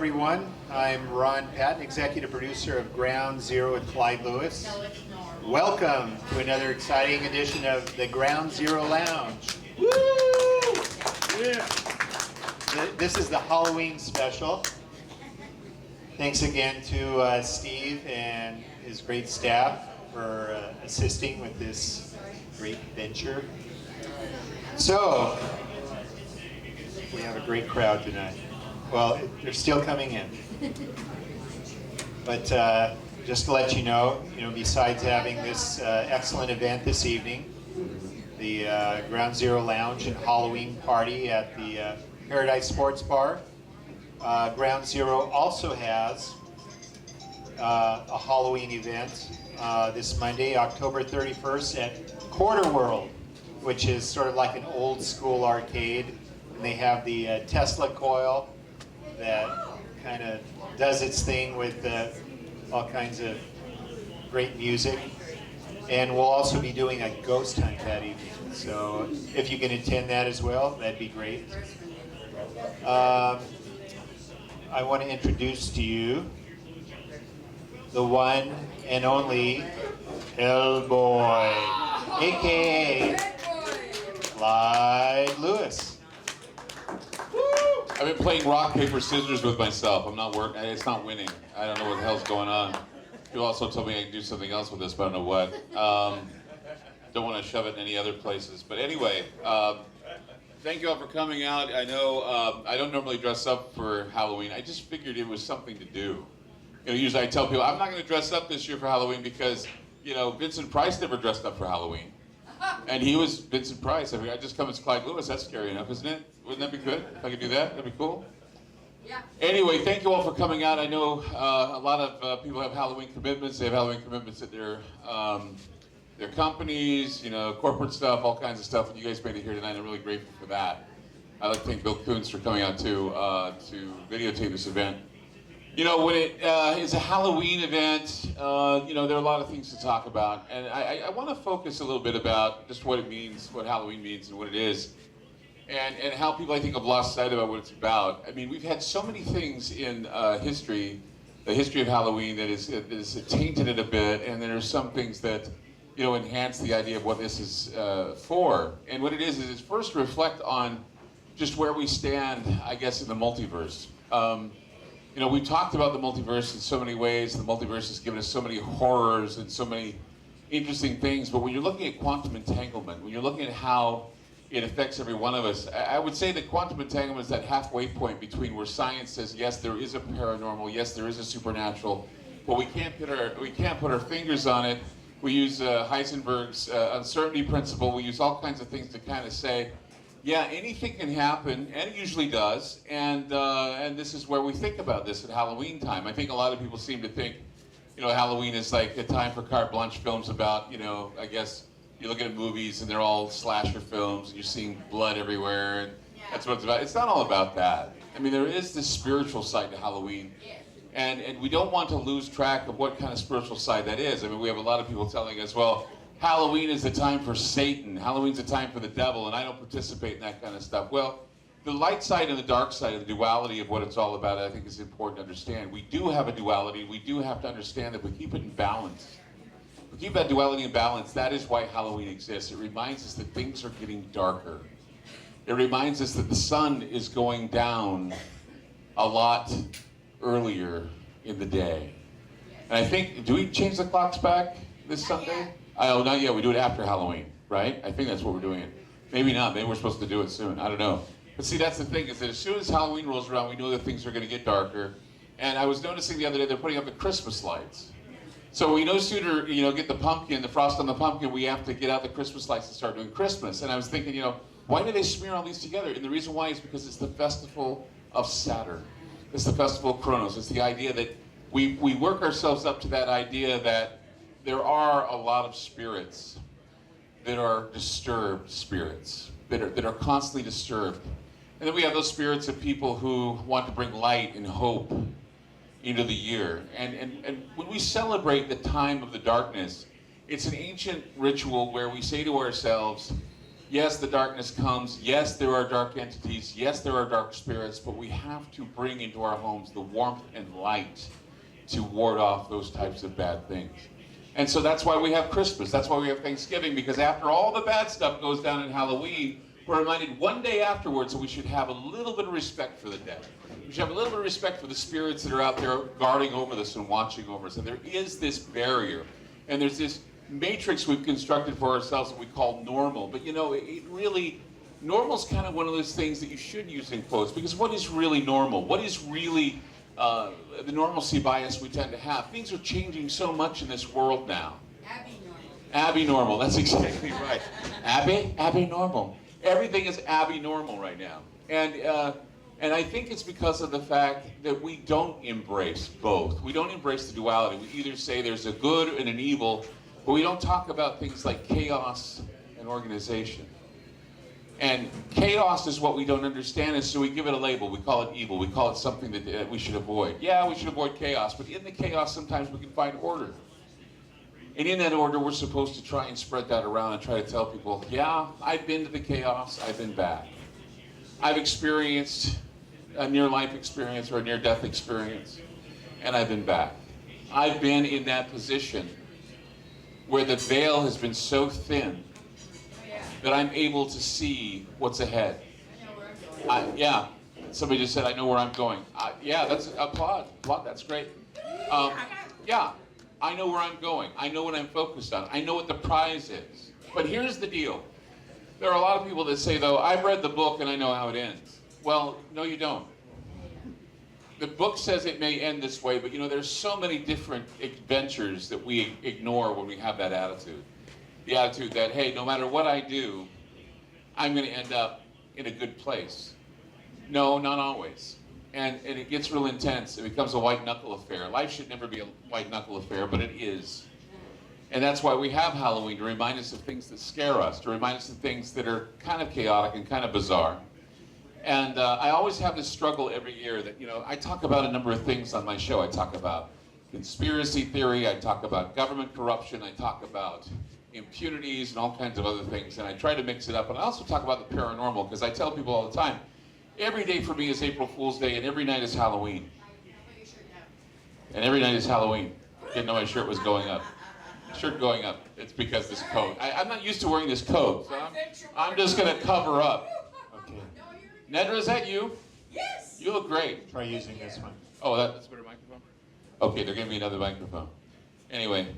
everyone. I'm Ron Patton, executive producer of Ground Zero with Clyde Lewis. Welcome to another exciting edition of the Ground Zero Lounge. Woo! Yeah. This is the Halloween special. Thanks again to Steve and his great staff for assisting with this great venture. So, we have a great crowd tonight. Well, they're still coming in. But just to let you know, besides having this excellent event this evening, the Ground Zero Lounge and Halloween party at the Paradise Sports Bar, Ground Zero also has a Halloween event this Monday, October 31st at Quarter World, which is sort of like an old school arcade. And they have the Tesla coil that kind of does its thing with all kinds of great music. And we'll also be doing a ghost hunt that evening. So if you can attend that as well, that'd be great. I want to introduce to you the one and only Hellboy, aka Clyde Lewis. I've been playing rock, paper, scissors with myself. I'm not working. It's not winning. I don't know what the hell's going on. You also told me I can do something else with this, but I don't know what. Don't want to shove it in any other places. But anyway, thank you all for coming out. I know I don't normally dress up for Halloween. I just figured it was something to do. Usually I tell people I'm not going to dress up this year for Halloween because, Vincent Price never dressed up for Halloween. And he was Vincent Price. I mean, I just come as Clyde Lewis. That's scary enough, isn't it? Wouldn't that be good if I could do that? That'd be cool. Yeah. Anyway, thank you all for coming out. I know a lot of people have Halloween commitments. They have Halloween commitments at their companies, corporate stuff, all kinds of stuff. And you guys made it here tonight. I'm really grateful for that. I'd like to thank Bill Coons for coming out too to videotape this event. When it is a Halloween event, there are a lot of things to talk about. And I want to focus a little bit about just what it means, what Halloween means and what it is. And how people, I think, have lost sight about what it's about. I mean, we've had so many things in history, the history of Halloween, that is tainted it a bit. And there are some things that, enhance the idea of what this is for. And what it is it's first to reflect on just where we stand, I guess, in the multiverse. We've talked about the multiverse in so many ways. The multiverse has given us so many horrors and so many interesting things. But when you're looking at quantum entanglement, when you're looking at how it affects every one of us, I would say that quantum entanglement is that halfway point between where science says, yes, there is a paranormal, yes, there is a supernatural, but we can't put our fingers on it. We use Heisenberg's uncertainty principle. We use all kinds of things to kind of say, yeah, anything can happen, and it usually does, and this is where we think about this at Halloween time. I think a lot of people seem to think, Halloween is like a time for carte blanche films about, I guess, you look at movies and they're all slasher films, and you're seeing blood everywhere, and that's what it's about. It's not all about that. I mean, there is this spiritual side to Halloween, and we don't want to lose track of what kind of spiritual side that is. I mean, we have a lot of people telling us, well, Halloween is a time for Satan. Halloween's a time for the devil, and I don't participate in that kind of stuff. Well, the light side and the dark side, the duality of what it's all about, I think is important to understand. We do have a duality. We do have to understand that we keep it in balance. We keep that duality in balance. That is why Halloween exists. It reminds us that things are getting darker. It reminds us that the sun is going down a lot earlier in the day. And I think, do we change the clocks back this Sunday? Oh, not yet. We do it after Halloween, right? I think that's what we're doing it. Maybe not. Maybe we're supposed to do it soon. I don't know. But see, that's the thing, is that as soon as Halloween rolls around, we know that things are going to get darker. And I was noticing the other day, they're putting up the Christmas lights. So we no sooner, get the pumpkin, the frost on the pumpkin, we have to get out the Christmas lights and start doing Christmas. And I was thinking, why do they smear all these together? And the reason why is because it's the festival of Saturn. It's the festival of Kronos. It's the idea that we work ourselves up to that idea that there are a lot of spirits that are disturbed spirits, that are constantly disturbed. And then we have those spirits of people who want to bring light and hope into the year. And when we celebrate the time of the darkness, it's an ancient ritual where we say to ourselves, Yes, the darkness comes. Yes, there are dark entities. Yes, there are dark spirits, but we have to bring into our homes the warmth and light to ward off those types of bad things. And so that's why we have Christmas. That's why we have Thanksgiving, because after all the bad stuff goes down in Halloween, we're reminded one day afterwards that we should have a little bit of respect for the dead. We should have a little bit of respect for the spirits that are out there guarding over us and watching over us. And there is this barrier, and there's this matrix we've constructed for ourselves that we call normal. But you know, it really, normal's kind of one of those things that you should use in quotes, because what is really normal? What is really the normalcy bias we tend to have? Things are changing so much in this world now. Abby normal, that's exactly right. Abby normal. Everything is Abby normal right now. And I think it's because of the fact that we don't embrace both. We don't embrace the duality. We either say there's a good and an evil, but we don't talk about things like chaos and organization. And chaos is what we don't understand, and so we give it a label. We call it evil. We call it something that we should avoid. Yeah, we should avoid chaos, but in the chaos sometimes we can find order. And in that order, we're supposed to try and spread that around and try to tell people, yeah, I've been to the chaos, I've been back. I've experienced a near-life experience or a near-death experience, and I've been back. I've been in that position where the veil has been so thin that I'm able to see what's ahead. Yeah, somebody just said, I know where I'm going. Yeah, that's applaud, that's great. Yeah, I know where I'm going. I know what I'm focused on. I know what the prize is. But here's the deal. There are a lot of people that say, though, I've read the book and I know how it ends. Well, no, you don't. The book says it may end this way, but you know, there's so many different adventures that we ignore when we have that attitude. The attitude that, hey, no matter what I do, I'm going to end up in a good place. No, not always. And it gets real intense. It becomes a white knuckle affair. Life should never be a white knuckle affair, but it is. And that's why we have Halloween, to remind us of things that scare us, to remind us of things that are kind of chaotic and kind of bizarre. And I always have this struggle every year that, you know, I talk about a number of things on my show. I talk about conspiracy theory, I talk about government corruption, I talk about impunities and all kinds of other things, and I try to mix it up. And I also talk about the paranormal, because I tell people all the time, every day for me is April Fool's Day, and every night is Halloween. And every night is Halloween. Didn't know my shirt was going up. Shirt going up. It's because this coat. I'm not used to wearing this coat, so I'm just going to cover up. Okay. Nedra, is that you? Yes. You look great. Try using this one. Oh, that's a better microphone? Okay, they're giving me another microphone. Anyway,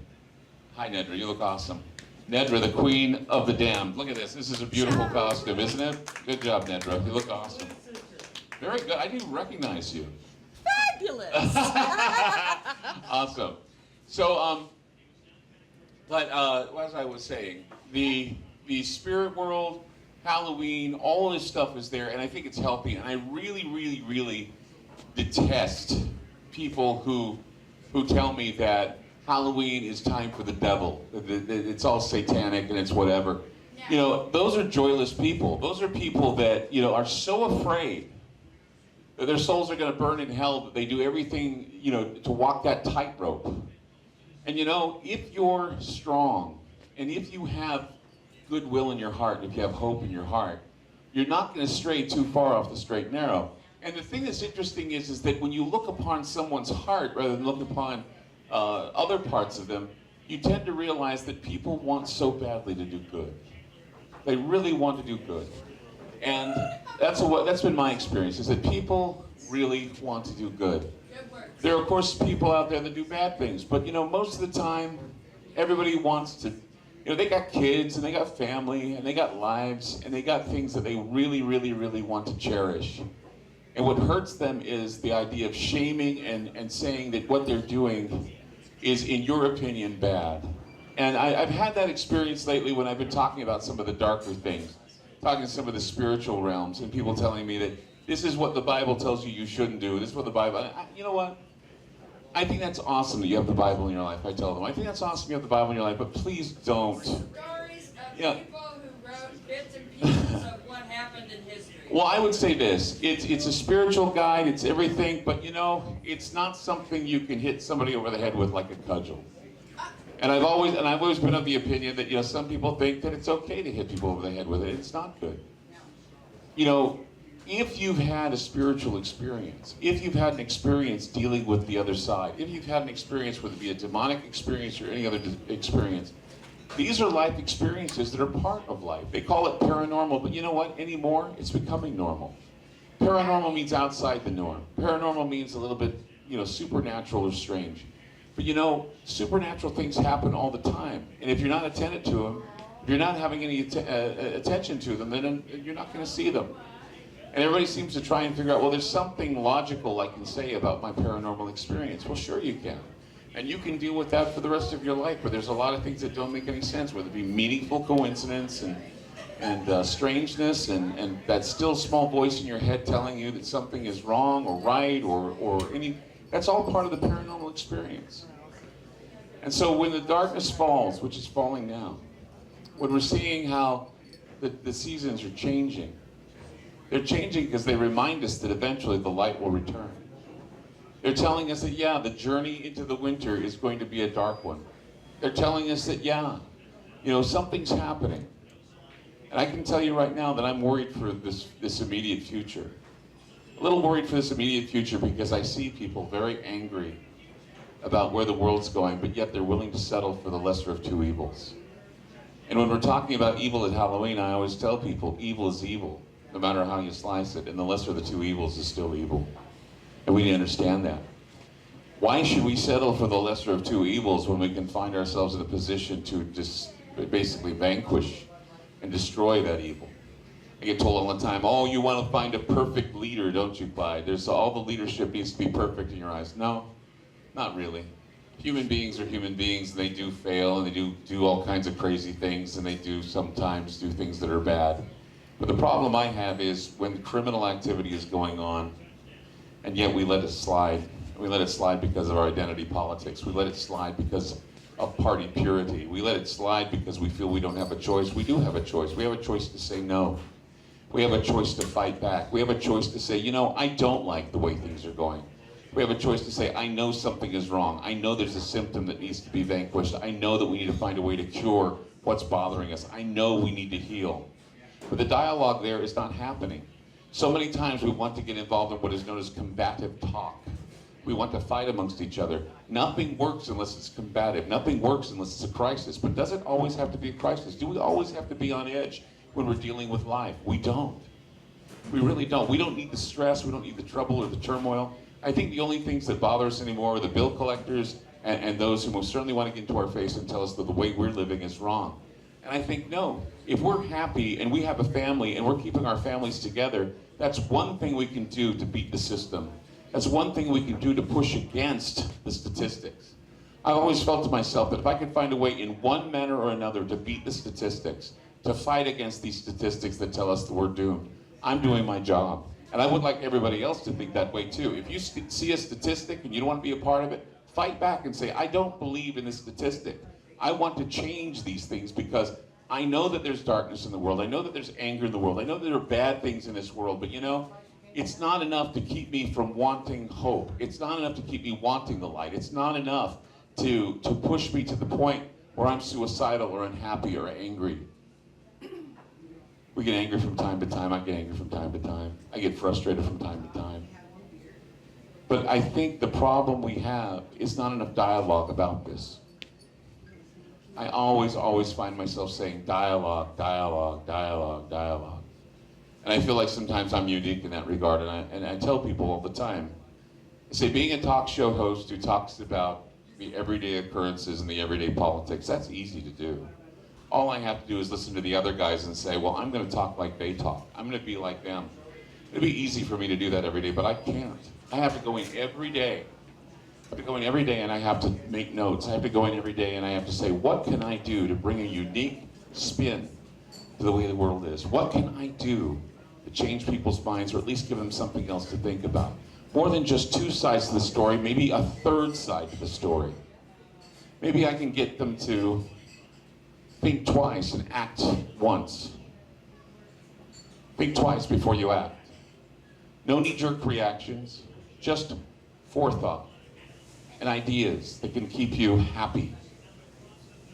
hi Nedra, you look awesome. Nedra, the queen of the damned. Look at this. This is a beautiful costume, isn't it? Good job, Nedra. You look awesome. Very good. I didn't recognize you. Fabulous. Awesome. So, as I was saying, the spirit world, Halloween, all this stuff is there, and I think it's healthy. And I really, really, really detest people who tell me that Halloween is time for the devil. It's all satanic and it's whatever. Yeah. You know, those are joyless people. Those are people that, you know, are so afraid that their souls are going to burn in hell that they do everything, you know, to walk that tightrope. And you know, if you're strong and if you have goodwill in your heart, if you have hope in your heart, you're not going to stray too far off the straight and narrow. And the thing that's interesting is that when you look upon someone's heart rather than look upon other parts of them, you tend to realize that people want so badly to do good. They really want to do good. And that's been my experience, is that people really want to do good. There are, of course, people out there that do bad things, but, you know, most of the time, everybody wants to, you know, they got kids, and they got family, and they got lives, and they got things that they really, really, really want to cherish. And what hurts them is the idea of shaming and saying that what they're doing is, in your opinion, bad. And I've had that experience lately when I've been talking about some of the darker things, talking to some of the spiritual realms, and people telling me that this is what the Bible tells you you shouldn't do. This is what the Bible... you know what? I think that's awesome that you have the Bible in your life. I tell them, I think that's awesome you have the Bible in your life, but please don't. Stories of people who wrote bits and pieces of what happened in history. Well, I would say this. It's a spiritual guide. It's everything, but you know, it's not something you can hit somebody over the head with like a cudgel. And I've always been of the opinion that, you know, some people think that it's okay to hit people over the head with it. It's not good. You know, if you've had a spiritual experience, if you've had an experience dealing with the other side, if you've had an experience, whether it be a demonic experience or any other experience, these are life experiences that are part of life. They call it paranormal, but you know what? Anymore, it's becoming normal. Paranormal means outside the norm. Paranormal means a little bit, you know, supernatural or strange. But you know, supernatural things happen all the time. And if you're not attentive to them, if you're not having any attention to them, then you're not going to see them. And everybody seems to try and figure out, well, there's something logical I can say about my paranormal experience. Well, sure you can. And you can deal with that for the rest of your life, but there's a lot of things that don't make any sense, whether it be meaningful coincidence and strangeness and that still small voice in your head telling you that something is wrong or right or any, that's all part of the paranormal experience. And so when the darkness falls, which is falling now, when we're seeing how the seasons are changing, they're changing because they remind us that eventually the light will return. They're telling us that, yeah, the journey into the winter is going to be a dark one. They're telling us that, yeah, you know, something's happening. And I can tell you right now that I'm worried for this immediate future. A little worried for this immediate future because I see people very angry about where the world's going, but yet they're willing to settle for the lesser of two evils. And when we're talking about evil at Halloween, I always tell people evil is evil, no matter how you slice it, and the lesser of the two evils is still evil. And we need to understand that. Why should we settle for the lesser of two evils when we can find ourselves in a position to just basically vanquish and destroy that evil? I get told all the time, oh, you want to find a perfect leader, don't you, Clyde? All the leadership needs to be perfect in your eyes. No, not really. Human beings are human beings, and they do fail, and they do all kinds of crazy things, and they do sometimes do things that are bad. But the problem I have is when criminal activity is going on, and yet we let it slide. We let it slide because of our identity politics. We let it slide because of party purity. We let it slide because we feel we don't have a choice. We do have a choice. We have a choice to say no. We have a choice to fight back. We have a choice to say, you know, I don't like the way things are going. We have a choice to say, I know something is wrong. I know there's a symptom that needs to be vanquished. I know that we need to find a way to cure what's bothering us. I know we need to heal. But the dialogue there is not happening. So many times we want to get involved in what is known as combative talk. We want to fight amongst each other. Nothing works unless it's combative. Nothing works unless it's a crisis. But does it always have to be a crisis? Do we always have to be on edge when we're dealing with life? We don't. We really don't. We don't need the stress. We don't need the trouble or the turmoil. I think the only things that bother us anymore are the bill collectors and those who most certainly want to get into our face and tell us that the way we're living is wrong. And I think, no, if we're happy and we have a family and we're keeping our families together, that's one thing we can do to beat the system. That's one thing we can do to push against the statistics. I've always felt to myself that if I could find a way in one manner or another to beat the statistics, to fight against these statistics that tell us that we're doomed, I'm doing my job. And I would like everybody else to think that way too. If you see a statistic and you don't want to be a part of it, fight back and say, I don't believe in this statistic. I want to change these things because I know that there's darkness in the world. I know that there's anger in the world. I know that there are bad things in this world. But you know, it's not enough to keep me from wanting hope. It's not enough to keep me wanting the light. It's not enough to push me to the point where I'm suicidal or unhappy or angry. We get angry from time to time. I get angry from time to time. I get frustrated from time to time. But I think the problem we have is not enough dialogue about this. I always find myself saying dialogue, dialogue, dialogue, dialogue. And I feel like sometimes I'm unique in that regard, and I tell people all the time, I say being a talk show host who talks about the everyday occurrences and the everyday politics, that's easy to do. All I have to do is listen to the other guys and say, well, I'm going to talk like they talk. I'm going to be like them. It'd be easy for me to do that every day, but I can't. I have to go in every day. I have to go in every day and I have to make notes. I have to go in every day and I have to say, what can I do to bring a unique spin to the way the world is? What can I do to change people's minds or at least give them something else to think about? More than just two sides to the story, maybe a third side to the story. Maybe I can get them to think twice and act once. Think twice before you act. No knee-jerk reactions, just forethought and ideas that can keep you happy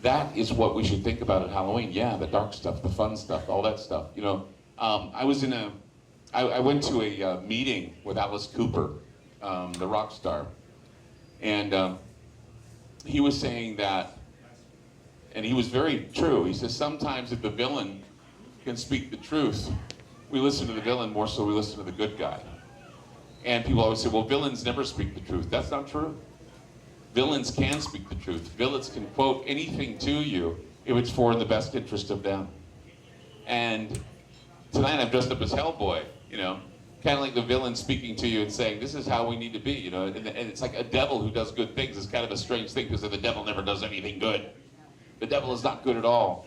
that is what we should think about at Halloween. Yeah, the dark stuff, the fun stuff, all that stuff. You know, I went to a meeting with Alice Cooper, the rock star, and he was saying that, and he was very true. He says sometimes if the villain can speak the truth, we listen to the villain more so we listen to the good guy. And people always say, well, villains never speak the truth. That's not true. Villains can speak the truth. Villains can quote anything to you if it's for the best interest of them. And tonight I'm dressed up as Hellboy, you know, kind of like the villain speaking to you and saying, this is how we need to be, you know. And it's like a devil who does good things. It's kind of a strange thing because the devil never does anything good. The devil is not good at all.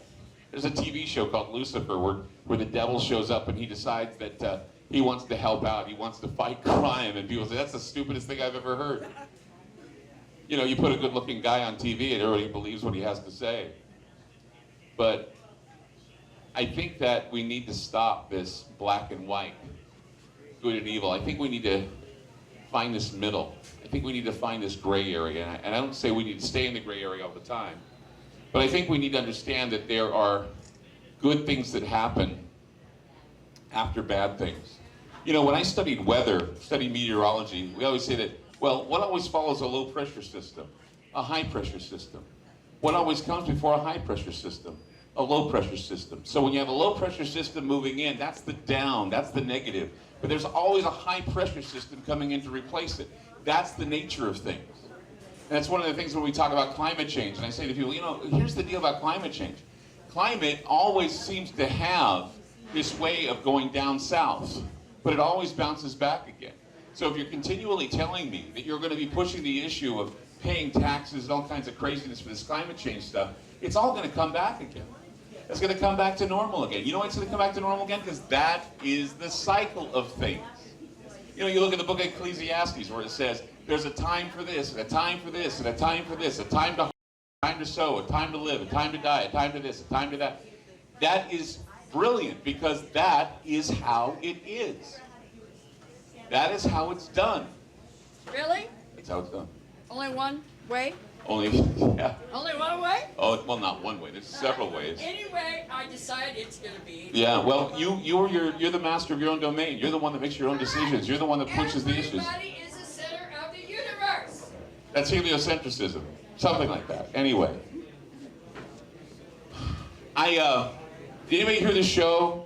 There's a TV show called Lucifer where the devil shows up and he decides that he wants to help out. He wants to fight crime. And people say, that's the stupidest thing I've ever heard. You know, you put a good-looking guy on TV and everybody believes what he has to say. But I think that we need to stop this black and white, good and evil. I think we need to find this middle. I think we need to find this gray area. And I don't say we need to stay in the gray area all the time. But I think we need to understand that there are good things that happen after bad things. You know, when I studied weather, studied meteorology, we always say that, well, what always follows a low-pressure system? A high-pressure system. What always comes before a high-pressure system? A low-pressure system. So when you have a low-pressure system moving in, that's the down, that's the negative. But there's always a high-pressure system coming in to replace it. That's the nature of things. And that's one of the things when we talk about climate change. And I say to people, you know, here's the deal about climate change. Climate always seems to have this way of going down south, but it always bounces back again. So if you're continually telling me that you're going to be pushing the issue of paying taxes and all kinds of craziness for this climate change stuff, it's all going to come back again. It's going to come back to normal again. You know why it's going to come back to normal again? Because that is the cycle of things. You know, you look at the book of Ecclesiastes where it says, there's a time for this, and a time for this, and a time for this, a time to sow, a time to live, a time to die, a time to this, a time to that. That is brilliant because that is how it is. That is how it's done. Really? That's how it's done. Only one way? Only, yeah. Only one way? Oh, well, not one way. There's several ways. Anyway, I decide it's going to be. Yeah, well, you're the master of your own domain. You're the one that makes your own decisions. You're the one that pushes the issues. Everybody is the center of the universe. That's heliocentrism. Something like that. Anyway. Did anybody hear this show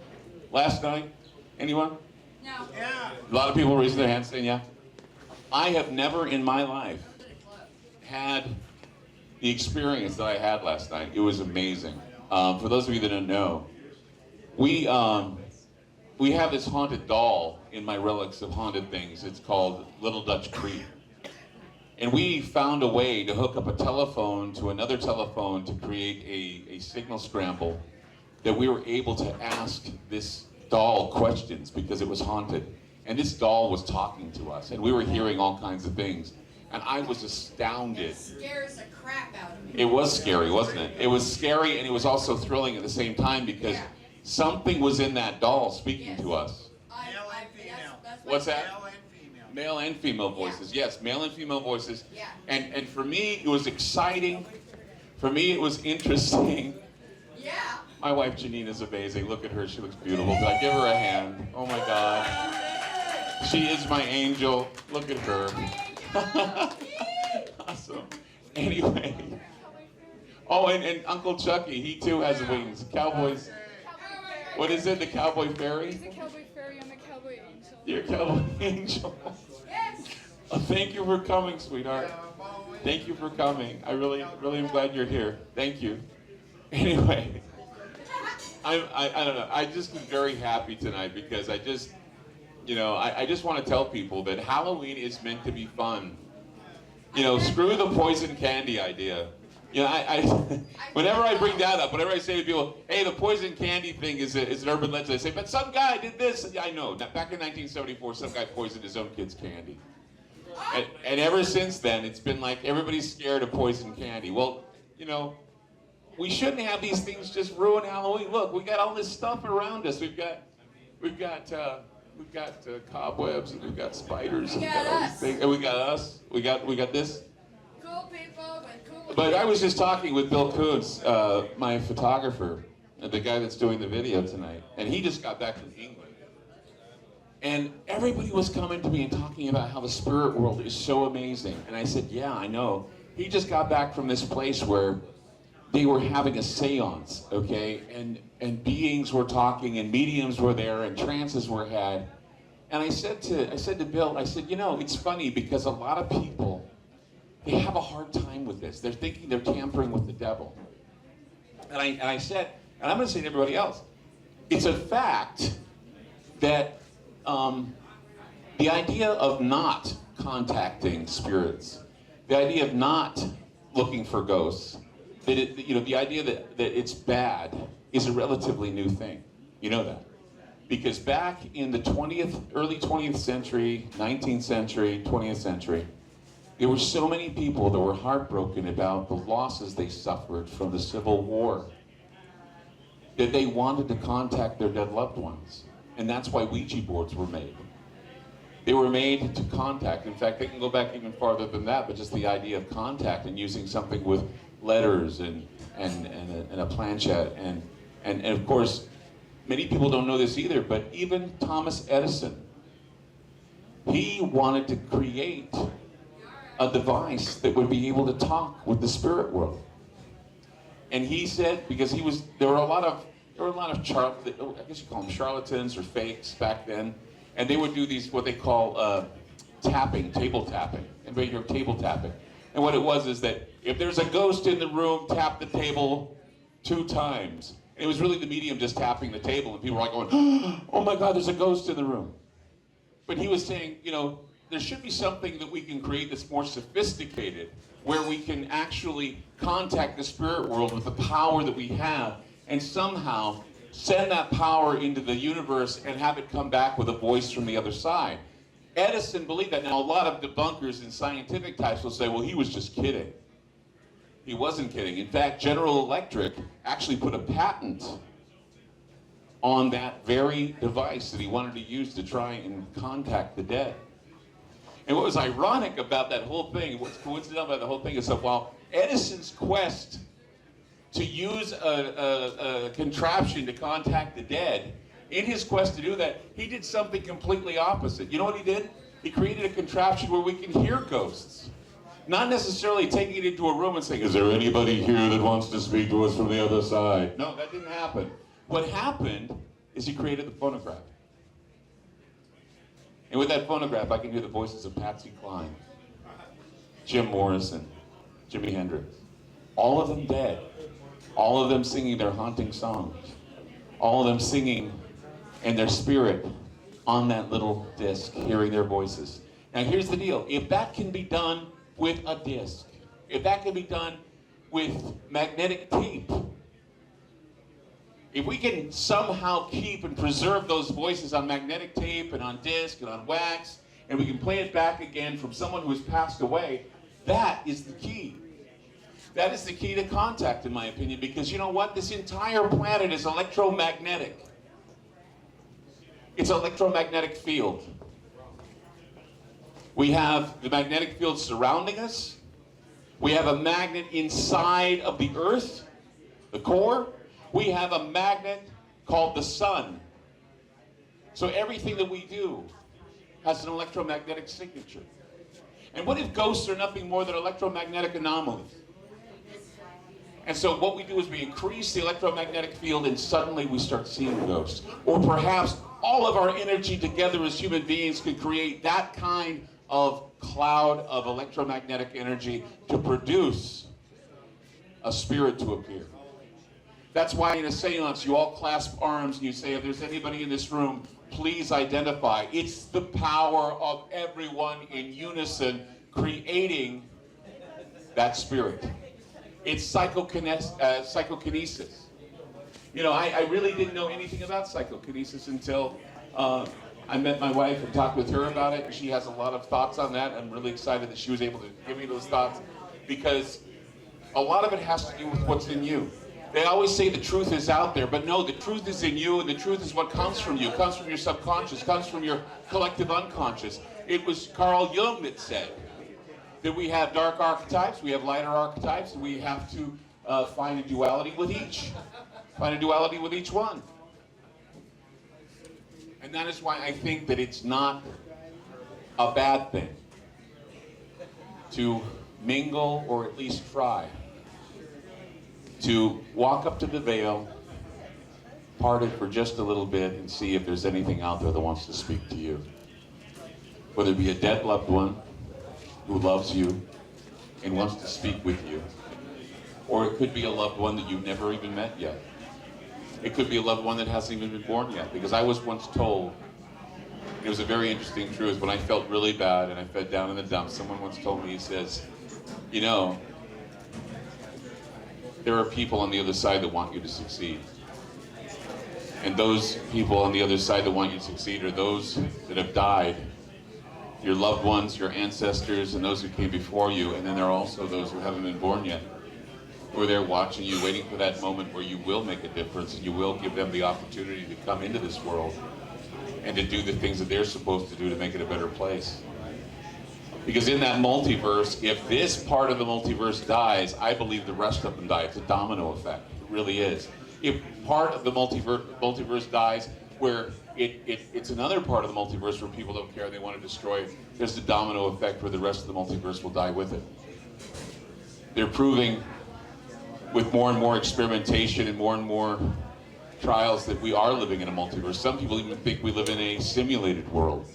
last night? Anyone? No. Yeah. A lot of people raising their hands saying, yeah. I have never in my life had the experience that I had last night. It was amazing. For those of you that don't know, we have this haunted doll in my Relics of Haunted Things. It's called Little Dutch Creek. And we found a way to hook up a telephone to another telephone to create a signal scramble that we were able to ask this doll questions because it was haunted. And this doll was talking to us, and we were hearing all kinds of things. And I was astounded. It scares the crap out of me. It was scary, wasn't it? It was scary, and it was also thrilling at the same time because something was in that doll speaking to us. Male and female. What's that? Male and female. Male and female voices. Yes, male and female voices. Yeah. And for me, it was exciting. For me, it was interesting. Yeah. My wife, Janine, is amazing. Look at her. She looks beautiful. Can I give her a hand? Oh, my God. She is my angel. Look at her. Awesome. Anyway. Oh, and Uncle Chucky, he too has wings. Cowboys. What is it? The Cowboy Fairy? He's a cowboy fairy. I'm a cowboy angel. You're a Cowboy Angel. Yes. Thank you for coming, sweetheart. Thank you for coming. I really am glad you're here. Thank you. Anyway, I don't know. I just am very happy tonight because I just want to tell people that Halloween is meant to be fun. You know, screw the poison candy idea. You know, whenever I bring that up, whenever I say to people, hey, the poison candy thing is an urban legend, they say, but some guy did this. I know. Back in 1974, some guy poisoned his own kid's candy. And ever since then, it's been like everybody's scared of poison candy. Well, you know, we shouldn't have these things just ruin Halloween. Look, we got all this stuff around us. We've got cobwebs, and we've got spiders, and we've got all these things, and we got us. We got this. Cool people with cool But I was just talking with Bill Koontz, my photographer, the guy that's doing the video tonight, and he just got back from England. And everybody was coming to me and talking about how the spirit world is so amazing. And I said, yeah, I know. He just got back from this place where they were having a seance, okay? And beings were talking, and mediums were there, and trances were had. And I said to Bill, I said, you know, it's funny because a lot of people, they have a hard time with this. They're thinking they're tampering with the devil. And I said, and I'm going to say to everybody else, it's a fact that the idea of not contacting spirits, the idea of not looking for ghosts, the idea that it's bad is a relatively new thing. You know that. Because back in the early 20th century, 19th century, 20th century, there were so many people that were heartbroken about the losses they suffered from the Civil War that they wanted to contact their dead loved ones. And that's why Ouija boards were made. They were made to contact. In fact, they can go back even farther than that, but just the idea of contact and using something with letters and a planchette. And of course, many people don't know this either, but even Thomas Edison, he wanted to create a device that would be able to talk with the spirit world. And he said, because there were a lot of I guess you call them charlatans or fakes back then, and they would do these, what they call tapping, table tapping. Anybody hear of table tapping? And what it was is that if there's a ghost in the room, tap the table 2 times. And it was really the medium just tapping the table, and people were like going, oh my God, there's a ghost in the room. But he was saying, you know, there should be something that we can create that's more sophisticated, where we can actually contact the spirit world with the power that we have, and somehow send that power into the universe and have it come back with a voice from the other side. Edison believed that. Now, a lot of debunkers and scientific types will say, well, he was just kidding. He wasn't kidding. In fact, General Electric actually put a patent on that very device that he wanted to use to try and contact the dead. And what was ironic about that whole thing, what's coincidental about the whole thing is that while Edison's quest to use a contraption to contact the dead, in his quest to do that, he did something completely opposite. You know what he did? He created a contraption where we can hear ghosts. Not necessarily taking it into a room and saying, is there anybody here that wants to speak to us from the other side? No, that didn't happen. What happened is he created the phonograph. And with that phonograph, I can hear the voices of Patsy Cline, Jim Morrison, Jimi Hendrix. All of them dead. All of them singing their haunting songs. All of them singing in their spirit on that little disc, hearing their voices. Now here's the deal. If that can be done with a disc, if that can be done with magnetic tape, if we can somehow keep and preserve those voices on magnetic tape and on disc and on wax, and we can play it back again from someone who has passed away, that is the key. That is the key to contact, in my opinion, because you know what? This entire planet is electromagnetic. It's an electromagnetic field. We have the magnetic field surrounding us. We have a magnet inside of the Earth, the core. We have a magnet called the sun. So everything that we do has an electromagnetic signature. And what if ghosts are nothing more than electromagnetic anomalies? And so what we do is we increase the electromagnetic field and suddenly we start seeing ghosts. Or perhaps all of our energy together as human beings could create that kind of cloud of electromagnetic energy to produce a spirit to appear. That's why in a seance you all clasp arms and you say, if there's anybody in this room, please identify. It's the power of everyone in unison creating that spirit. It's psychokinesis. You know, I really didn't know anything about psychokinesis until I met my wife and talked with her about it. She has a lot of thoughts on that. I'm really excited that she was able to give me those thoughts because a lot of it has to do with what's in you. They always say the truth is out there, but no, the truth is in you, and the truth is what comes from you. It comes from your subconscious, comes from your collective unconscious. It was Carl Jung that said, that we have dark archetypes, we have lighter archetypes, and we have to find a duality with each. Find a duality with each one. And that is why I think that it's not a bad thing to mingle, or at least try to walk up to the veil, part it for just a little bit, and see if there's anything out there that wants to speak to you. Whether it be a dead loved one who loves you and wants to speak with you, or it could be a loved one that you've never even met yet. It could be a loved one that hasn't even been born yet. Because I was once told, and it was a very interesting truth, when I felt really bad and I fed down in the dumps, someone once told me, he says, you know, there are people on the other side that want you to succeed. And those people on the other side that want you to succeed are those that have died. Your loved ones, your ancestors, and those who came before you. And then there are also those who haven't been born yet, who are there watching you, waiting for that moment where you will make a difference, and you will give them the opportunity to come into this world and to do the things that they're supposed to do to make it a better place. Because in that multiverse, if this part of the multiverse dies, I believe the rest of them die. It's a domino effect. It really is. If part of the multiverse dies, where it's another part of the multiverse where people don't care, they want to destroy it, there's the domino effect where the rest of the multiverse will die with it. They're proving with more and more experimentation and more trials that we are living in a multiverse. Some people even think we live in a simulated world.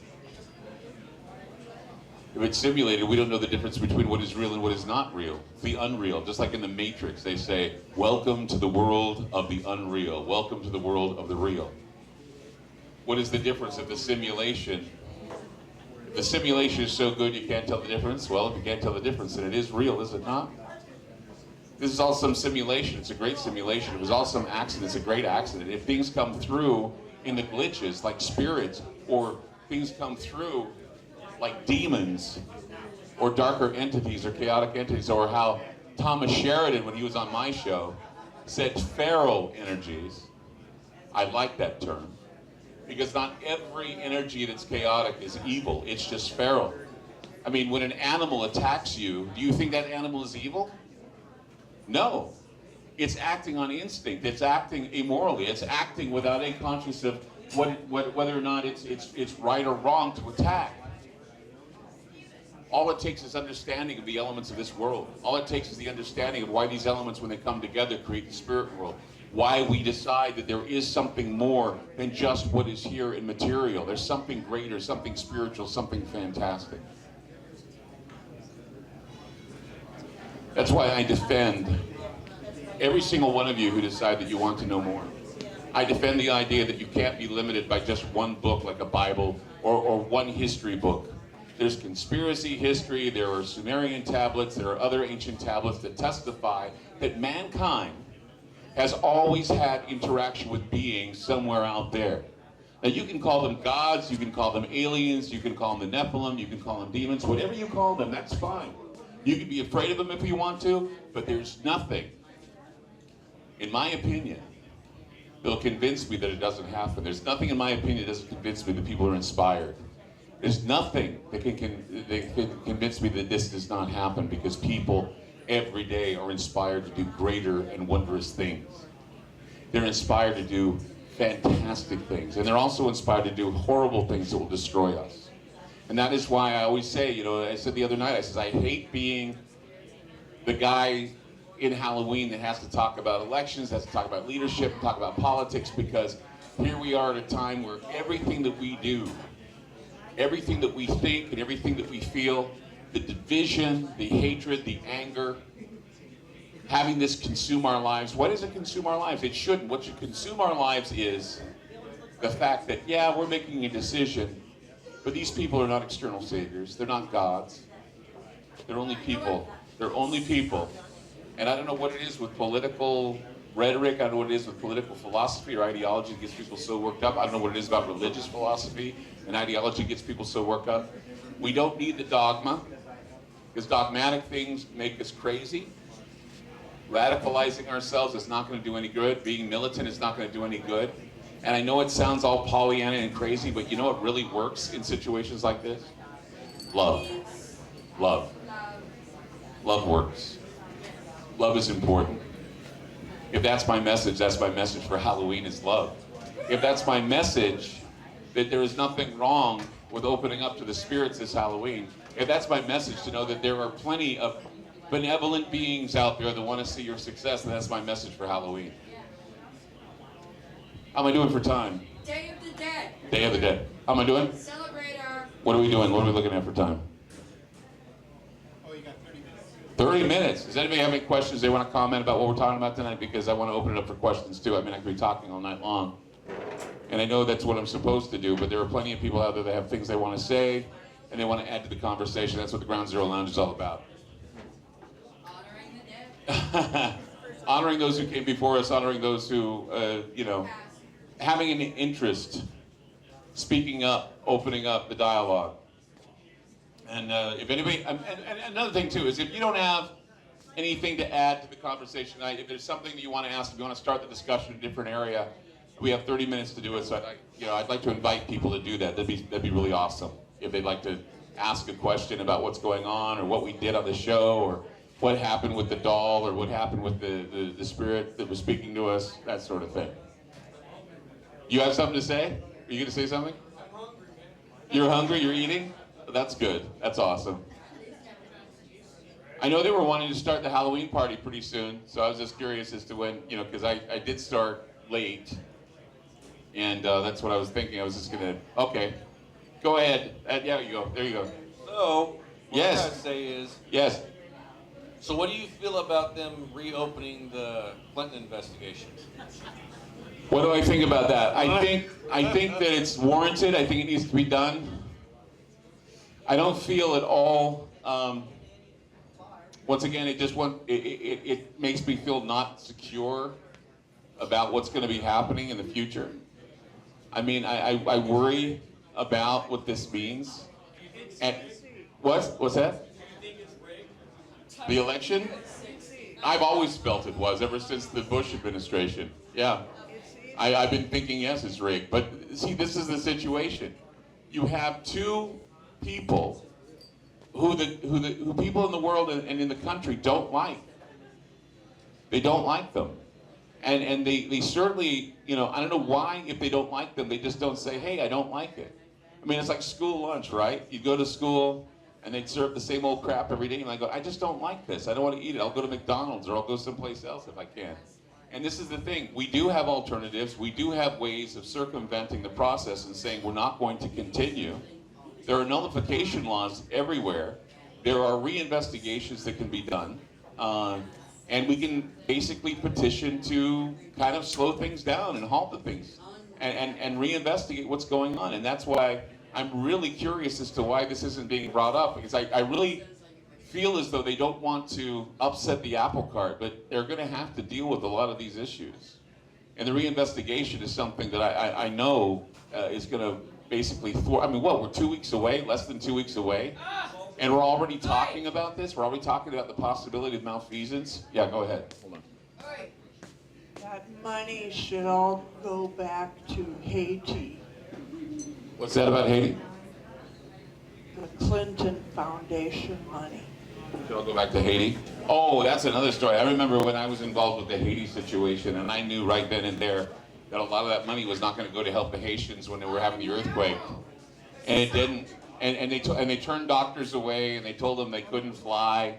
If it's simulated, we don't know the difference between what is real and what is not real. The unreal. Just like in the Matrix, they say, welcome to the world of the unreal. Welcome to the world of the real. What is the difference of the simulation? If the simulation is so good you can't tell the difference, well, if you can't tell the difference, then it is real, is it not? This is all some simulation. It's a great simulation. It was all some accident. It's a great accident. If things come through in the glitches, like spirits, or things come through like demons, or darker entities, or chaotic entities, or how Thomas Sheridan, when he was on my show, said feral energies. I like that term, because not every energy that's chaotic is evil. It's just feral. I mean, when an animal attacks you, do you think that animal is evil? No. It's acting on instinct. It's acting immorally. It's acting without any conscience of whether or not it's right or wrong to attack. All it takes is understanding of the elements of this world. All it takes is the understanding of why these elements, when they come together, create the spirit world. Why we decide that there is something more than just what is here in material. There's something greater, something spiritual, something fantastic. That's why I defend every single one of you who decide that you want to know more. I defend the idea that you can't be limited by just one book like a Bible or one history book. There's conspiracy history, there are Sumerian tablets, there are other ancient tablets that testify that mankind has always had interaction with beings somewhere out there. Now you can call them gods, you can call them aliens, you can call them the Nephilim, you can call them demons, whatever you call them, that's fine. You can be afraid of them if you want to, but there's nothing, in my opinion, that'll convince me that it doesn't happen. There's nothing, in my opinion, that doesn't convince me that people are inspired. There's nothing that can convince me that this does not happen, because people every day are inspired to do greater and wondrous things. They're inspired to do fantastic things, and they're also inspired to do horrible things that will destroy us. And that is why I always say, you know, I said the other night, I said, I hate being the guy in Halloween that has to talk about elections, has to talk about leadership, talk about politics, because here we are at a time where everything that we do, everything that we think and everything that we feel, the division, the hatred, the anger, having this consume our lives. Why does it consume our lives? It shouldn't. What should consume our lives is the fact that, yeah, we're making a decision, but these people are not external saviors. They're not gods. They're only people. They're only people. And I don't know what it is with political rhetoric. I don't know what it is with political philosophy or ideology that gets people so worked up. I don't know what it is about religious philosophy and ideology that gets people so worked up. We don't need the dogma, because dogmatic things make us crazy. Radicalizing ourselves is not going to do any good. Being militant is not going to do any good. And I know it sounds all Pollyanna and crazy, but you know what really works in situations like this? Love. Love. Love works. Love is important. If that's my message for Halloween is love. If that's my message that there is nothing wrong with opening up to the spirits this Halloween, if that's my message to know that there are plenty of benevolent beings out there that want to see your success, then that's my message for Halloween. How am I doing for time? Day of the Dead. Day of the Dead. How am I doing? Celebrate our... What are we doing? What are we looking at for time? Oh, you got 30 minutes. 30 minutes. Does anybody have any questions they want to comment about what we're talking about tonight? Because I want to open it up for questions too. I mean, I could be talking all night long. And I know that's what I'm supposed to do, but there are plenty of people out there that have things they want to say and they want to add to the conversation. That's what the Ground Zero Lounge is all about. Honoring the dead. Honoring those who came before us, honoring those who, having an interest, speaking up, opening up the dialogue. And if anybody, and another thing too is if you don't have anything to add to the conversation tonight, if there's something that you want to ask, if you want to start the discussion in a different area, we have 30 minutes to do it. So I'd like to invite people to do that. That'd be really awesome if they'd like to ask a question about what's going on or what we did on the show or what happened with the doll or what happened with the spirit that was speaking to us, that sort of thing. You have something to say? Are you going to say something? I'm hungry, man. You're hungry? You're eating? That's good. That's awesome. I know they were wanting to start the Halloween party pretty soon, so I was just curious as to when, because I did start late, and that's what I was thinking. I was just going to, okay, go ahead. Yeah, you go. There you go. So, what Yes. I gotta say is, Yes. so what do you feel about them reopening the Clinton investigation? What do I think about that? I think that it's warranted. I think it needs to be done. I don't feel at all. Once again, it makes me feel not secure about what's going to be happening in the future. I mean, I worry about what this means. And what's that? The election? I've always felt it was ever since the Bush administration. Yeah. I've been thinking, yes, it's rigged. But see, this is the situation. You have two people who people in the world and in the country don't like. They don't like them. And they certainly, I don't know why, if they don't like them, they just don't say, hey, I don't like it. I mean, it's like school lunch, right? You go to school and they'd serve the same old crap every day, and I go, I just don't like this. I don't want to eat it. I'll go to McDonald's or I'll go someplace else if I can. And this is the thing, we do have alternatives, we do have ways of circumventing the process and saying we're not going to continue. There are nullification laws everywhere. There are reinvestigations that can be done. And we can basically petition to kind of slow things down and halt the things and reinvestigate what's going on. And that's why I'm really curious as to why this isn't being brought up, because I really feel as though they don't want to upset the apple cart, but they're going to have to deal with a lot of these issues. And the reinvestigation is something that I know is going to basically thwart. I mean, what, we're 2 weeks away, less than 2 weeks away, and we're already talking about this? We're already talking about the possibility of malfeasance? Yeah, go ahead. Hold on. That money should all go back to Haiti. What's that about Haiti? The Clinton Foundation money. Should I go back to Haiti? Oh, that's another story. I remember when I was involved with the Haiti situation, and I knew right then and there that a lot of that money was not going to go to help the Haitians when they were having the earthquake, and it didn't. And they turned doctors away, and they told them they couldn't fly,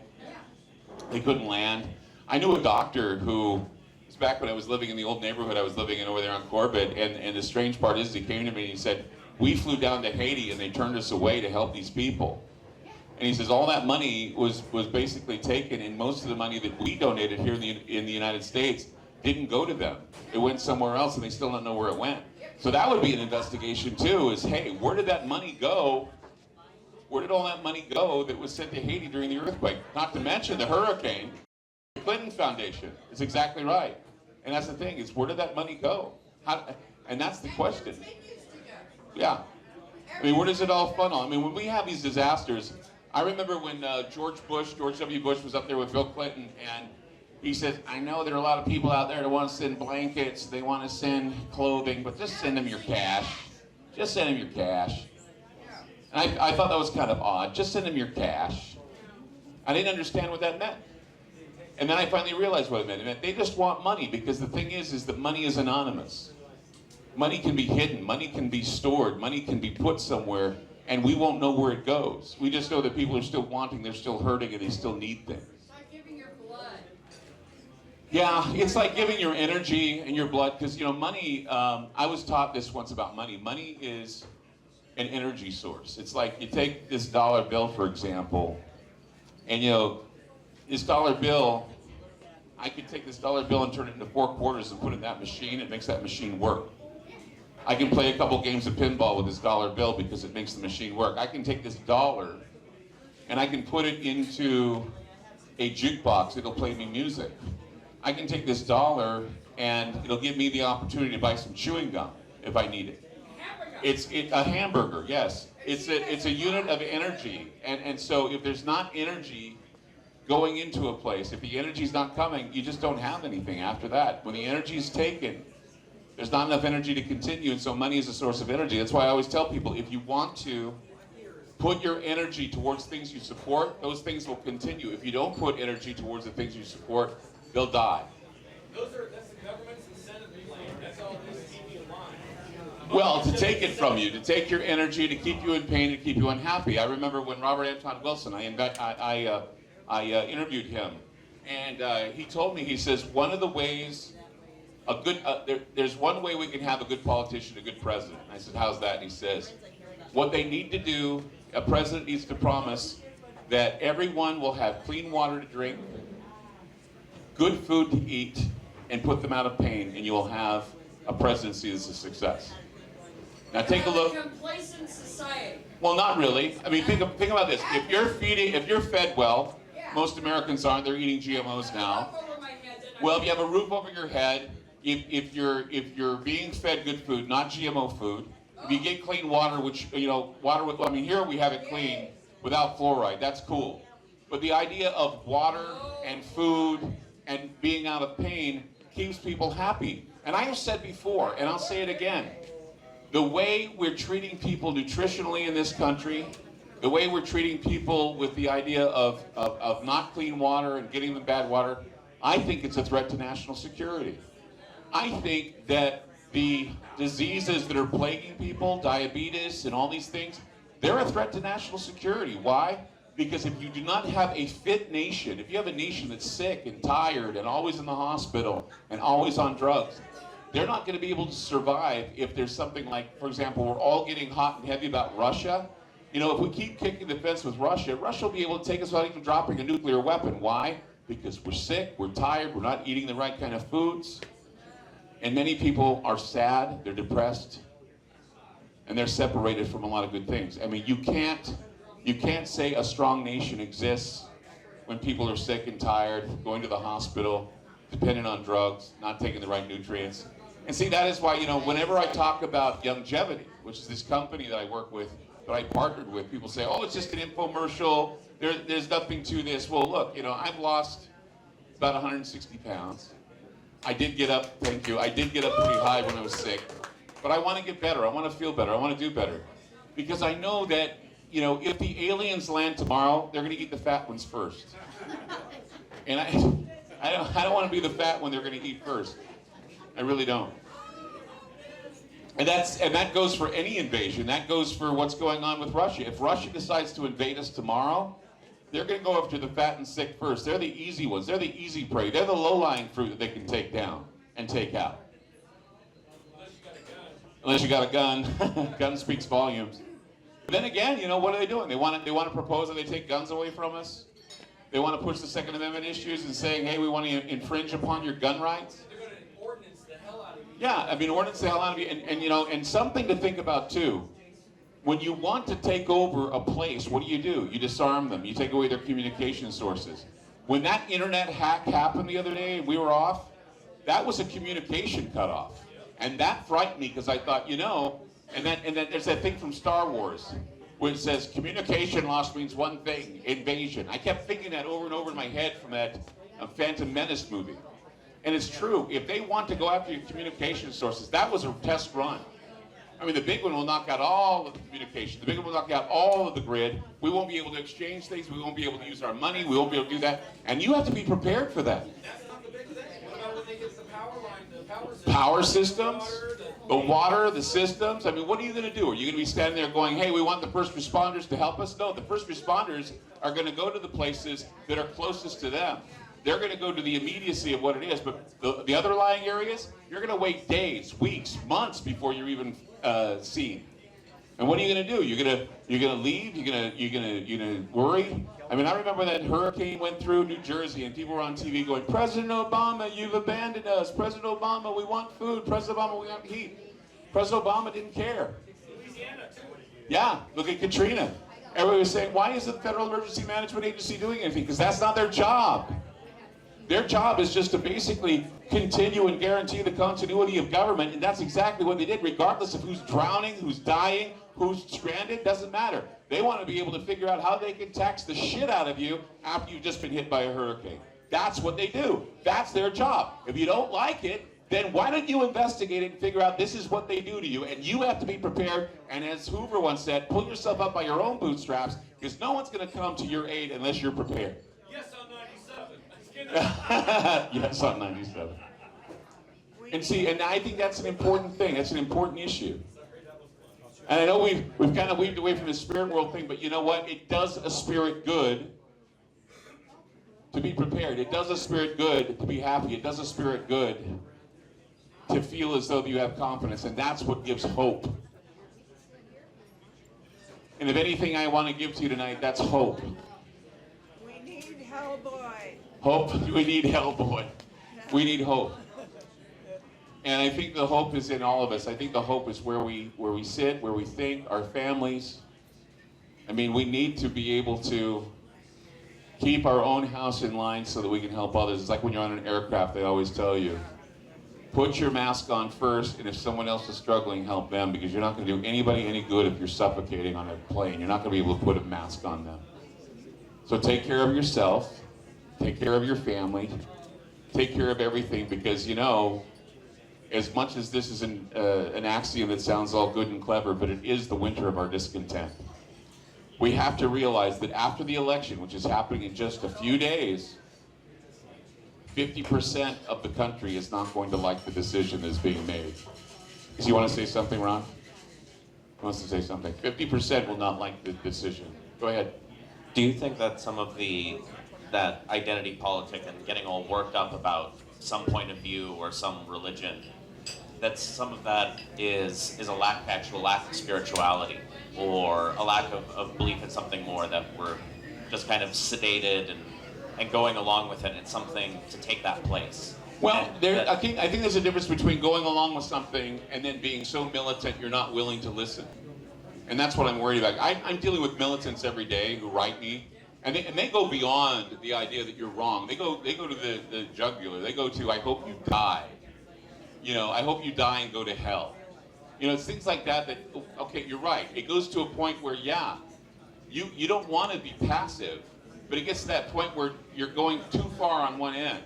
they couldn't land. I knew a doctor who, it was back when I was living in the old neighborhood I was living in over there on Corbett, and the strange part is he came to me and he said, we flew down to Haiti and they turned us away to help these people. And he says all that money was basically taken, and most of the money that we donated here in the United States didn't go to them. It went somewhere else, and they still don't know where it went. So that would be an investigation too, is, hey, where did that money go? Where did all that money go that was sent to Haiti during the earthquake? Not to mention the hurricane. The Clinton Foundation is exactly right. And that's the thing, is where did that money go? And that's the question. Yeah. I mean, where does it all funnel? I mean, when we have these disasters, I remember when George W. Bush was up there with Bill Clinton, and he said, I know there are a lot of people out there that want to send blankets, they want to send clothing, but just send them your cash. Just send them your cash. And I thought that was kind of odd. Just send them your cash. I didn't understand what that meant. And then I finally realized what it meant. It meant they just want money, because the thing is that money is anonymous. Money can be hidden, money can be stored, money can be put somewhere, and we won't know where it goes. We just know that people are still wanting, they're still hurting, and they still need things. It's like giving your blood. Yeah, it's like giving your energy and your blood, because, you know, money, I was taught this once about money. Money is an energy source. It's like you take this dollar bill, for example, and, you know, this dollar bill, I could take this dollar bill and turn it into 4 quarters and put it in that machine. It makes that machine work. I can play a couple games of pinball with this dollar bill because it makes the machine work. I can take this dollar and I can put it into a jukebox. It'll play me music. I can take this dollar and it'll give me the opportunity to buy some chewing gum if I need it. It's a hamburger, yes. It's a unit of energy. And so if there's not energy going into a place, if the energy's not coming, you just don't have anything after that. When the energy's taken, there's not enough energy to continue, and so money is a source of energy. That's why I always tell people, if you want to put your energy towards things you support, those things will continue. If you don't put energy towards the things you support, they'll die. That's the government's incentive plan. That's all it is to keep you in line. Well, to take it from you, to take your energy, to keep you in pain, to keep you unhappy. I remember when Robert Anton Wilson, I interviewed him, and he told me, he says, one of the ways, there's one way we can have a good politician, a good president. And I said, how's that? And he says, what they need to do, a president needs to promise that everyone will have clean water to drink, good food to eat, and put them out of pain, and you will have a presidency that's a success. Now take a look. Complacent society. Well, not really. I mean, think about this. If you're fed well, most Americans aren't. They're eating GMOs now. Well, if you have a roof over your head, if you're being fed good food, not GMO food, if you get clean water, which, you know, water with, I mean, here we have it clean without fluoride. That's cool. But the idea of water and food and being out of pain keeps people happy. And I have said before, and I'll say it again, the way we're treating people nutritionally in this country, the way we're treating people with the idea of not clean water and getting them bad water, I think it's a threat to national security. I think that the diseases that are plaguing people, diabetes and all these things, they're a threat to national security. Why? Because if you do not have a fit nation, if you have a nation that's sick and tired and always in the hospital and always on drugs, they're not going to be able to survive if there's something like, for example, we're all getting hot and heavy about Russia. You know, if we keep kicking the fence with Russia, Russia will be able to take us without even dropping a nuclear weapon. Why? Because we're sick, we're tired, we're not eating the right kind of foods. And many people are sad, they're depressed, and they're separated from a lot of good things. I mean, you can't say a strong nation exists when people are sick and tired, going to the hospital, dependent on drugs, not taking the right nutrients. And see, that is why, you know, whenever I talk about Longevity, which is this company that I work with, that I partnered with, people say, oh, it's just an infomercial, there's nothing to this. Well, look, you know, I've lost about 160 pounds. I did get up, thank you, I did get up pretty high when I was sick. But I want to get better, I want to feel better, I want to do better. Because I know that, you know, if the aliens land tomorrow, they're going to eat the fat ones first. And I don't want to be the fat one they're going to eat first. I really don't. And that goes for any invasion. That goes for what's going on with Russia. If Russia decides to invade us tomorrow, they're going to go after the fat and sick first. They're the easy ones. They're the easy prey. They're the low-lying fruit that they can take down and take out. Unless you got a gun. Gun speaks volumes. But then again, you know, what are they doing? They want to propose that they take guns away from us. They want to push the Second Amendment issues and saying, hey, we want to infringe upon your gun rights. They're going to ordinance the hell out of you. Yeah, I mean, ordinance the hell out of you. And you know, and something to think about, too. When you want to take over a place, what do? You disarm them. You take away their communication sources. When that internet hack happened the other day and we were off, that was a communication cutoff. And that frightened me because I thought, you know, and then there's that thing from Star Wars where it says communication loss means one thing, invasion. I kept thinking that over and over in my head from that Phantom Menace movie. And it's true. If they want to go after your communication sources, that was a test run. I mean, the big one will knock out all of the communication. The big one will knock out all of the grid. We won't be able to exchange things. We won't be able to use our money. We won't be able to do that. And you have to be prepared for that. That's not the big thing. What about when they get the power line, the power Power systems, the water, the systems. I mean, what are you going to do? Are you going to be standing there going, hey, we want the first responders to help us? No, the first responders are going to go to the places that are closest to them. They're going to go to the immediacy of what it is. But the other lying areas, you're going to wait days, weeks, months before you're even seen. And what are you going to do? You're going to leave? You're going to worry? I mean, I remember that hurricane went through New Jersey, and people were on TV going, President Obama, you've abandoned us. President Obama, we want food. President Obama, we want heat. President Obama didn't care. Yeah, look at Katrina. Everybody was saying, why isn't the Federal Emergency Management Agency doing anything? Because that's not their job. Their job is just to basically continue and guarantee the continuity of government, and that's exactly what they did, regardless of who's drowning, who's dying, who's stranded, doesn't matter. They want to be able to figure out how they can tax the shit out of you after you've just been hit by a hurricane. That's what they do. That's their job. If you don't like it, then why don't you investigate it and figure out this is what they do to you, and you have to be prepared, and as Hoover once said, pull yourself up by your own bootstraps, because no one's going to come to your aid unless you're prepared. Yes, on 97. Yes, on 97. And see, and I think that's an important thing. That's an important issue. And I know we've kind of weaved away from the spirit world thing, but you know what? It does a spirit good to be prepared. It does a spirit good to be happy. It does a spirit good to feel as though you have confidence, and that's what gives hope. And if anything I want to give to you tonight, that's hope. We need Hellboy. Hope. We need Hellboy. We need hope. And I think the hope is in all of us. I think the hope is where we sit, where we think, our families. I mean, we need to be able to keep our own house in line so that we can help others. It's like when you're on an aircraft, they always tell you, put your mask on first, and if someone else is struggling, help them, because you're not going to do anybody any good if you're suffocating on a plane. You're not going to be able to put a mask on them. So take care of yourself, take care of your family, take care of everything, because, you know, as much as this is an axiom that sounds all good and clever, but it is the winter of our discontent. We have to realize that after the election, which is happening in just a few days, 50% of the country is not going to like the decision that's being made. So you want to say something, Ron? Who wants to say something? 50% will not like the decision. Go ahead. Do you think that some of that identity politic and getting all worked up about some point of view or some religion, that some of that is a actual lack of spirituality, or a lack of belief in something more, that we're just kind of sedated and going along with it, and something to take that place? Well, I think there's a difference between going along with something and then being so militant you're not willing to listen. And that's what I'm worried about. I'm dealing with militants every day who write me, and they go beyond the idea that you're wrong. They go to the jugular. They go to, I hope you die. You know, I hope you die and go to hell. You know, it's things like that, okay, you're right. It goes to a point where, yeah, you don't want to be passive, but it gets to that point where you're going too far on one end.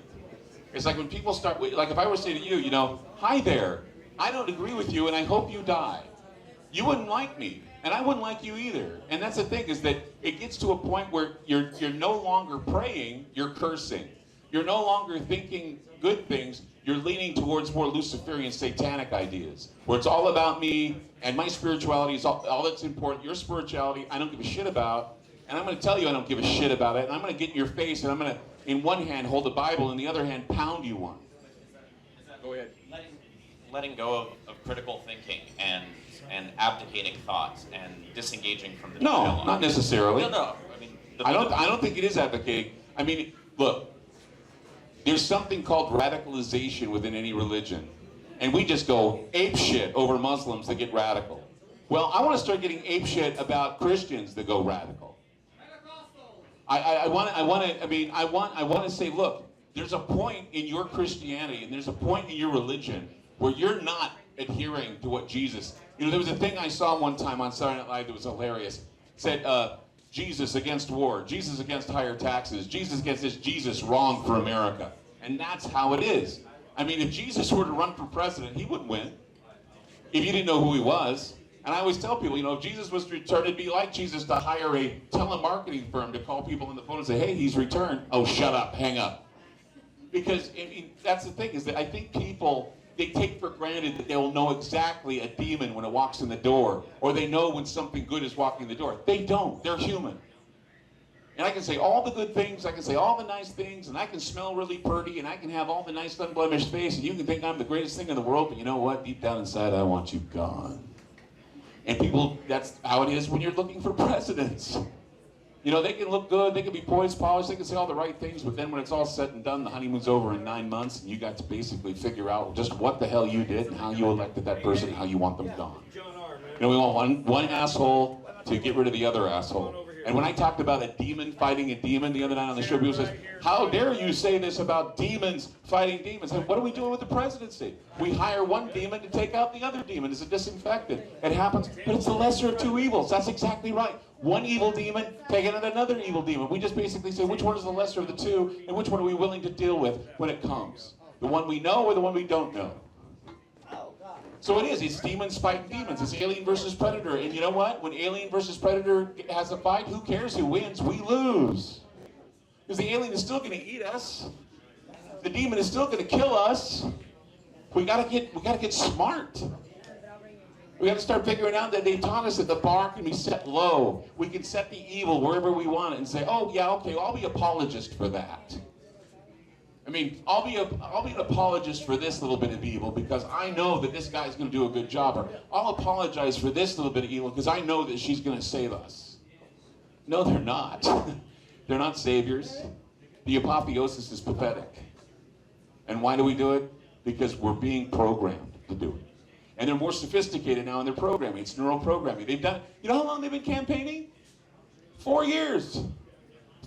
It's like when people start, like if I were to say to you, you know, hi there, I don't agree with you and I hope you die. You wouldn't like me, and I wouldn't like you either. And that's the thing, is that it gets to a point where you're no longer praying, you're cursing. You're no longer thinking good things, you're leaning towards more Luciferian satanic ideas, where it's all about me and my spirituality is all that's important. Your spirituality, I don't give a shit about, and I'm going to tell you I don't give a shit about it, and I'm going to get in your face, and I'm going to, in one hand, hold the Bible, and in the other hand, pound you one. Go ahead. Letting go of critical thinking and abdicating thoughts and disengaging from the No, dialogue. not necessarily. No. I mean, I don't think it is advocating. I mean, look, there's something called radicalization within any religion, and we just go ape shit over Muslims that get radical. Well, I want to start getting ape shit about Christians that go radical. I want to say, look, there's a point in your Christianity and there's a point in your religion where you're not adhering to what Jesus. You know, there was a thing I saw one time on Saturday Night Live that was hilarious. It said, Jesus against war, Jesus against higher taxes, Jesus against this, Jesus wrong for America. And that's how it is. I mean, if Jesus were to run for president, he wouldn't win. if you didn't know who he was. And I always tell people, if Jesus was to return, it'd be like Jesus to hire a telemarketing firm to call people on the phone and say, hey, he's returned. Oh, shut up, hang up. Because that's the thing, is that I think people, they take for granted that they'll know exactly a demon when it walks in the door, or they know when something good is walking in the door. They don't. They're human. And I can say all the good things, I can say all the nice things, and I can smell really pretty, and I can have all the nice unblemished face, and you can think I'm the greatest thing in the world, but you know what? Deep down inside, I want you gone. And people, that's how it is when you're looking for presidents. They can look good, they can be poised, polished, they can say all the right things, but then when it's all said and done, the honeymoon's over in 9 months, and you got to basically figure out just what the hell you did and how you elected that person and how you want them gone. We want one asshole to get rid of the other asshole. And when I talked about a demon fighting a demon the other night on the show, people said, how dare you say this about demons fighting demons? And what are we doing with the presidency? We hire one demon to take out the other demon as a disinfectant. It happens, but it's the lesser of two evils. That's exactly right. One evil demon taking out another evil demon. We just basically say, which one is the lesser of the two, and which one are we willing to deal with when it comes? The one we know or the one we don't know? So it's demons fighting demons. It's alien versus predator. And you know what? When alien versus predator has a fight, who cares who wins? We lose. Because the alien is still going to eat us. The demon is still going to kill us. We gotta get smart. We got to start figuring out that they taught us that the bar can be set low. We can set the evil wherever we want it and say, oh yeah, okay, I'll be apologist for that. I'll be an apologist for this little bit of evil because I know that this guy's going to do a good job. Or I'll apologize for this little bit of evil because I know that she's going to save us. No, they're not. They're not saviors. The apotheosis is pathetic. And why do we do it? Because we're being programmed to do it. And they're more sophisticated now in their programming. It's neural programming. They've done, you know how long they've been campaigning? 4 years.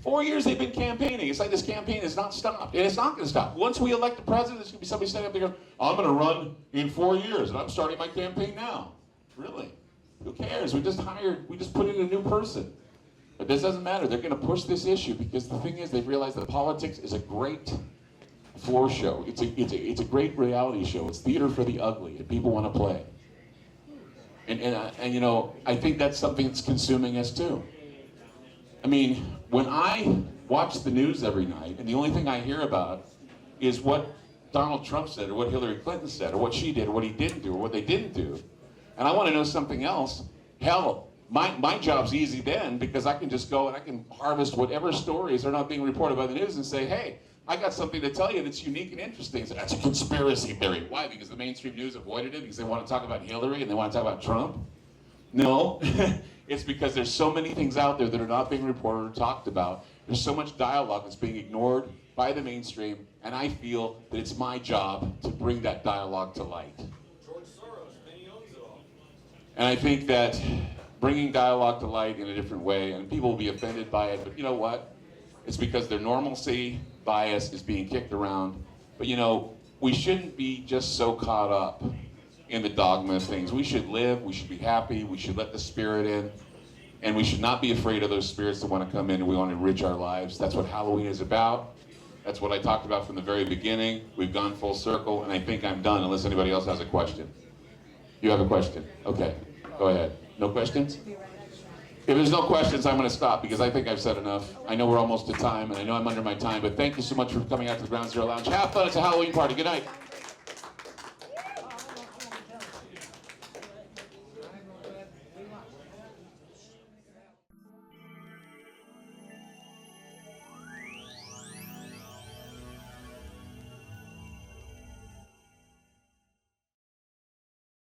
4 years they've been campaigning. It's like this campaign has not stopped. And it's not going to stop. Once we elect the president, there's going to be somebody standing up there going, I'm going to run in 4 years, and I'm starting my campaign now. Really? Who cares? We just put in a new person. But this doesn't matter. They're going to push this issue because the thing is they've realized that politics is a great floor show. It's a great reality show. It's theater for the ugly, and people want to play. And I think that's something that's consuming us too. When I watch the news every night, and the only thing I hear about is what Donald Trump said, or what Hillary Clinton said, or what she did, or what he didn't do, or what they didn't do, and I want to know something else, hell, my job's easy then, because I can just go and I can harvest whatever stories are not being reported by the news and say, hey, I got something to tell you that's unique and interesting. So that's a conspiracy theory. Why? Because the mainstream news avoided it? Because they want to talk about Hillary and they want to talk about Trump? No. It's because there's so many things out there that are not being reported or talked about. There's so much dialogue that's being ignored by the mainstream, and I feel that it's my job to bring that dialogue to light. George Soros, he owns it all. And I think that bringing dialogue to light in a different way, and people will be offended by it, but you know what? It's because their normalcy bias is being kicked around. But we shouldn't be just so caught up in the dogma of things. We should live, we should be happy, we should let the spirit in, and we should not be afraid of those spirits that want to come in and we want to enrich our lives. That's what Halloween is about. That's what I talked about from the very beginning. We've gone full circle, and I think I'm done unless anybody else has a question. You have a question? Okay, go ahead. No questions? If there's no questions, I'm going to stop because I think I've said enough. I know we're almost to time, and I know I'm under my time, but thank you so much for coming out to the Ground Zero Lounge. Have fun. It's a Halloween party. Good night.